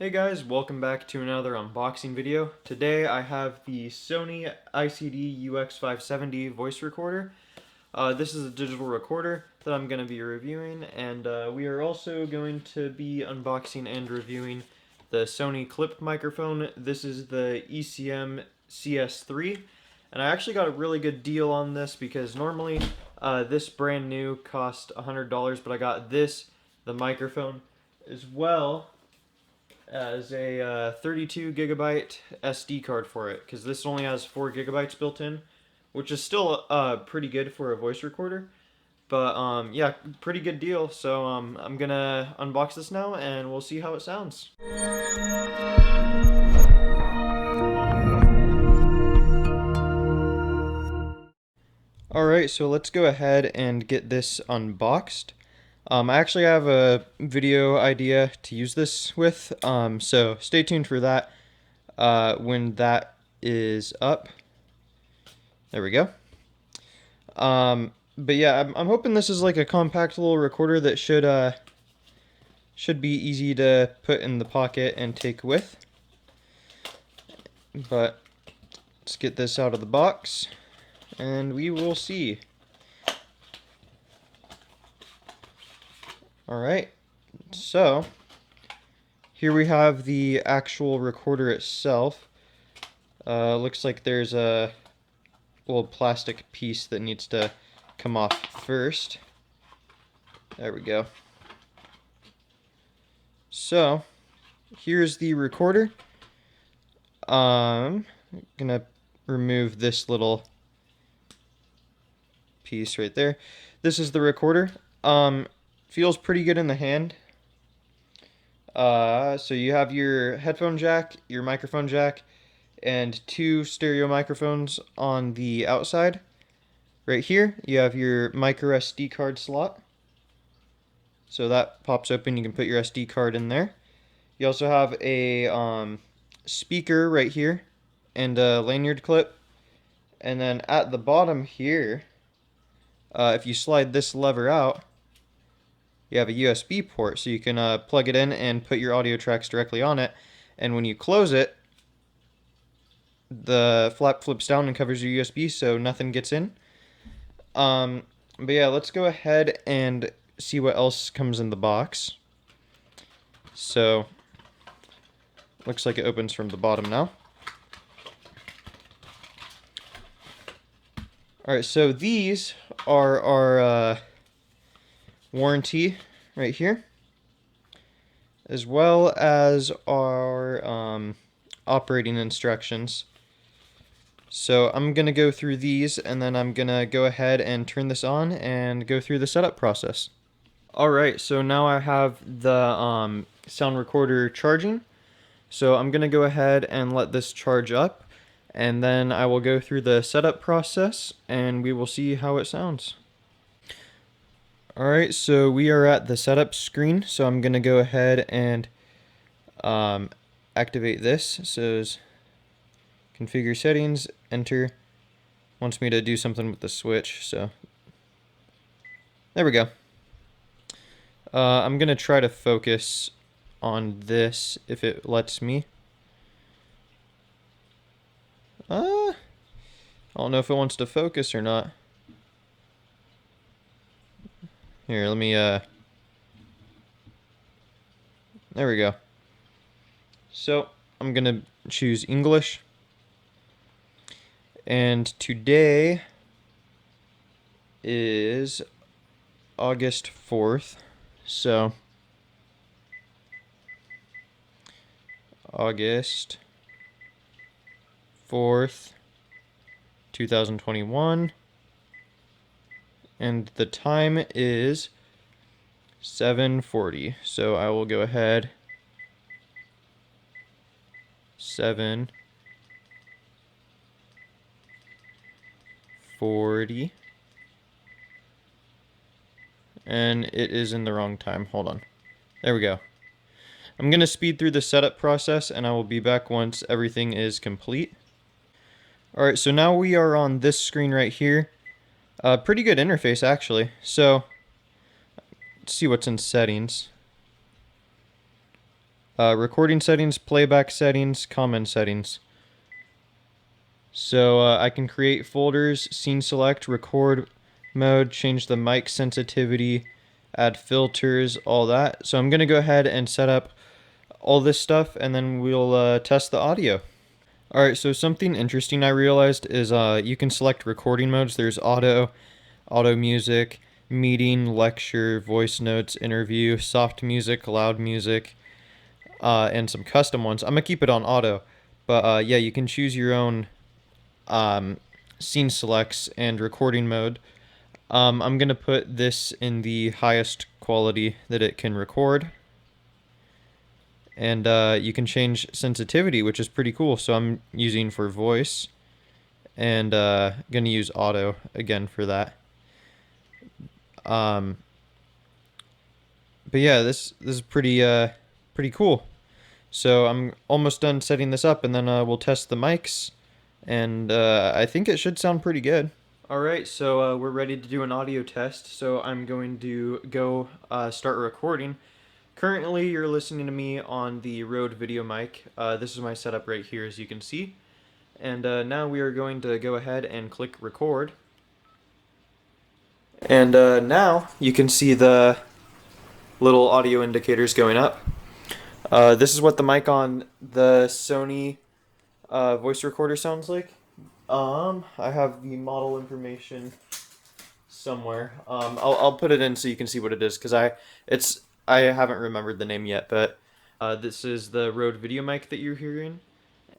Hey guys, welcome back to another unboxing video. Today I have the Sony ICD-UX570 voice recorder. This is a digital recorder that I'm going to be reviewing, and we are also going to be unboxing and reviewing the Sony clip microphone. This is the ECM CS3, and I actually got a really good deal on this because normally this brand new cost $100, but I got this, the microphone, as well as a 32 gigabyte SD card for it, because this only has 4 gigabytes built in, which is still pretty good for a voice recorder. But yeah, pretty good deal. So I'm gonna unbox this now, and we'll see how it sounds. Alright, so let's go ahead and get this unboxed. I actually have a video idea to use this with, so stay tuned for that when that is up. There we go. But yeah, I'm hoping this is like a compact little recorder that should be easy to put in the pocket and take with. But let's get this out of the box, and we will see. Alright, so here we have the actual recorder itself. Looks like there's a little plastic piece that needs to come off first. There we go. So here's the recorder. I'm gonna remove this little piece right there. This is the recorder. Feels pretty good in the hand. So you have your headphone jack, your microphone jack, and 2 stereo microphones on the outside. Right here, you have your micro SD card slot. So that pops open, you can put your SD card in there. You also have a speaker right here, and a lanyard clip. And then at the bottom here, if you slide this lever out, you have a USB port, so you can plug it in and put your audio tracks directly on it. And when you close it, the flap flips down and covers your USB, so nothing gets in. But yeah, let's go ahead and see what else comes in the box. So, looks like it opens from the bottom now. Alright, so these are our warranty right here, as well as our operating instructions. So I'm going to go through these, and then I'm going to go ahead and turn this on and go through the setup process. Alright, so now I have the sound recorder charging. So I'm going to go ahead and let this charge up, and then I will go through the setup process, and we will see how it sounds. Alright, so we are at the setup screen, so I'm going to go ahead and activate this. So configure settings, enter. Wants me to do something with the switch, so there we go. I'm going to try to focus on this if it lets me. I don't know if it wants to focus or not. Here, let me, there we go. So, I'm gonna choose English. And today is August 4th. So, August 4th, 2021. And the time is 7:40. So I will go ahead. 7:40. And it is in the wrong time. Hold on. There we go. I'm going to speed through the setup process, and I will be back once everything is complete. Alright, so now we are on this screen right here. Pretty good interface, actually. So, let's see what's in settings. recording settings, playback settings, common settings. So I can create folders, scene select, record mode, change the mic sensitivity, add filters, all that. So I'm going to go ahead and set up all this stuff, and then we'll test the audio. Alright, so something interesting I realized is you can select recording modes. There's auto music, meeting, lecture, voice notes, interview, soft music, loud music, and some custom ones. I'm going to keep it on auto, but yeah, you can choose your own scene selects and recording mode. I'm going to put this in the highest quality that it can record. And you can change sensitivity, which is pretty cool. So I'm using for voice, and going to use auto again for that. But yeah, this is pretty cool. So I'm almost done setting this up, and then we'll test the mics, and I think it should sound pretty good. Alright, so we're ready to do an audio test, so I'm going to go start recording. Currently, you're listening to me on the Rode video mic. This is my setup right here, as you can see. And now we are going to go ahead and click record. And now you can see the little audio indicators going up. This is what the mic on the Sony voice recorder sounds like. I have the model information somewhere. I'll put it in so you can see what it is, because I haven't remembered the name yet, but this is the Rode video mic that you're hearing,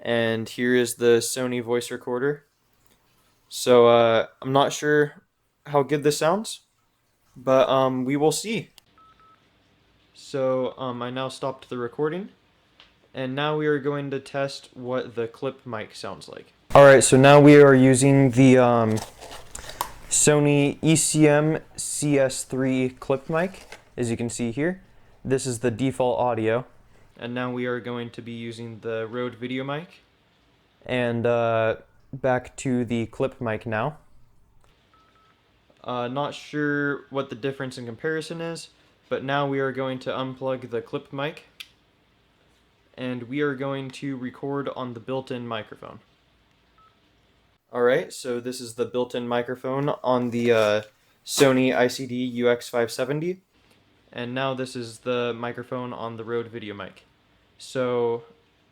and here is the Sony voice recorder. So I'm not sure how good this sounds, but we will see. So I now stopped the recording, and now we are going to test what the clip mic sounds like. Alright, so now we are using the Sony ECM-CS3 clip mic, as you can see here. This is the default audio. And now we are going to be using the Rode video mic. And back to the clip mic now. Not sure what the difference in comparison is, but now we are going to unplug the clip mic, and we are going to record on the built-in microphone. Alright, so this is the built-in microphone on the Sony ICD-UX570, and now this is the microphone on the Rode video mic. So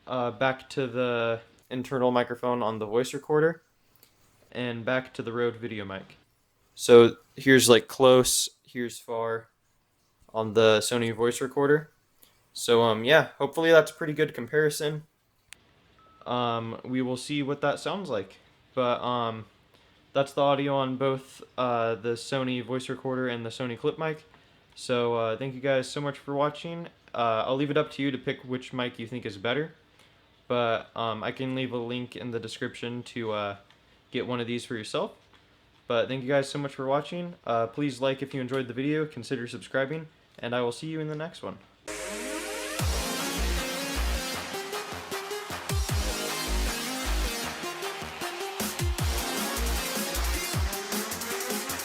back to the internal microphone on the voice recorder, and back to the Rode video mic. So here's like close, here's far on the Sony voice recorder. So yeah, hopefully that's a pretty good comparison. We will see what that sounds like. But that's the audio on both the Sony voice recorder and the Sony clip mic. So thank you guys so much for watching. I'll leave it up to you to pick which mic you think is better. But I can leave a link in the description to get one of these for yourself. But thank you guys so much for watching. Please like if you enjoyed the video, consider subscribing, and I will see you in the next one.